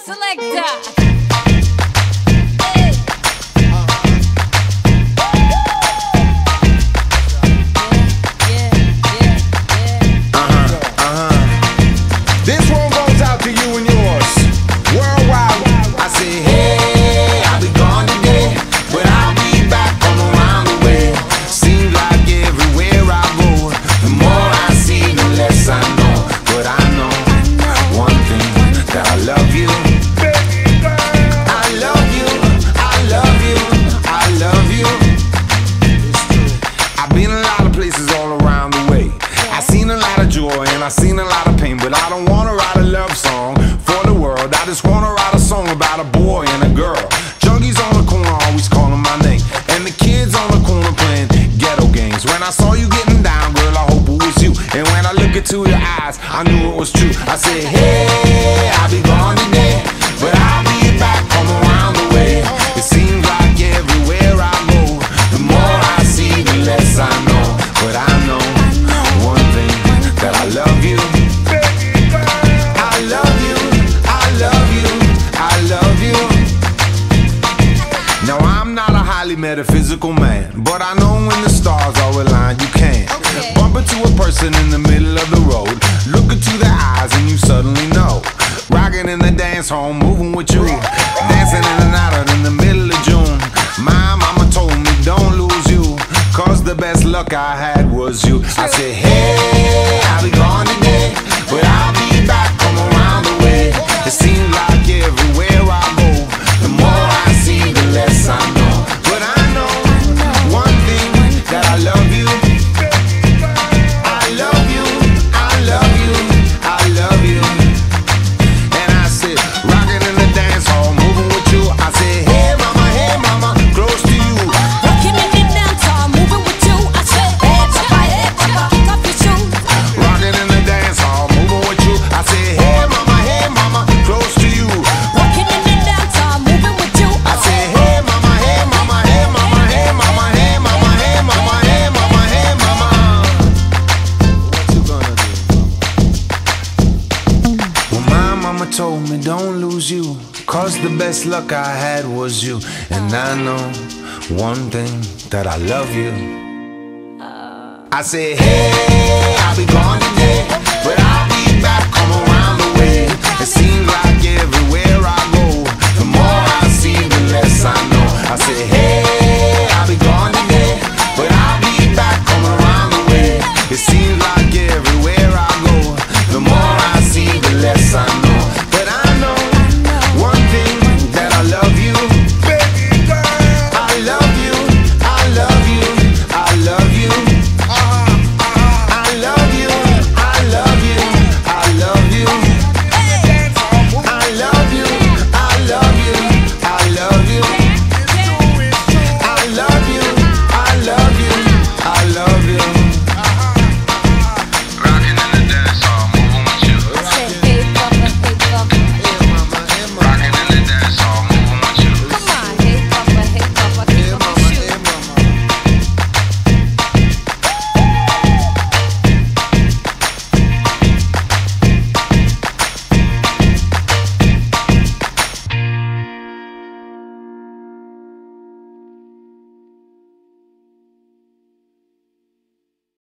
selector. This one goes out to you and yours. Worldwide. I say, hey, I'll be gone today, but I'll be back from around the way. Seems like everywhere I go, the more I see, the less I know. But I know one thing, that I love you. I love you, I love you, I love you. I've been a lot of places all around the way. I've seen a lot of joy and I've seen a lot of pain, but I don't wanna write a love song for the world. I just wanna write a song about a boy and a girl. Junkies on the corner always calling my name, and the kids on the corner playing ghetto games. When I saw you getting down, girl, I hope it was you. And when I look into your eyes, I knew it was true. I said, hey, I'll be gone today, but I'll be back from around the way. It seems like everywhere I go, the more I see, the less I know. But I know one thing, that I love you. I love you, I love you, I love you. Now I'm not a highly metaphysical man, but I know when the stars are aligned, you can bump into a person in the middle of the road, look into their eyes and you suddenly know. Rocking in the dance hall, moving with you, dancing in and out in the middle of June. My mama told me don't lose you, cause the best luck I had was you. I said, hey, I'll be gone today, but I'll be back from around the way. It seems like everywhere I go, the more I see, the less I know. But I know one thing, that I love you. I love you, I love you, I love you. And I said, rocking in the dance hall, moving with you. I said, hey mama, close to you. Rocking in the dance hall, moving with you. I said, hey papa, kick off your shoes. Rocking in the dance hall, moving with you. I said, hey mama, close to you. Rocking in the dance hall, moving with you. I said, hey mama, hey mama, hey mama, hey mama, hey mama, hey mama, hey mama, hey mama. What you gonna do? Well, my mama told me don't lose you, cause the best luck I had was you. And I know one thing, that I love you. I said, hey, I'll be gone today, but I'll be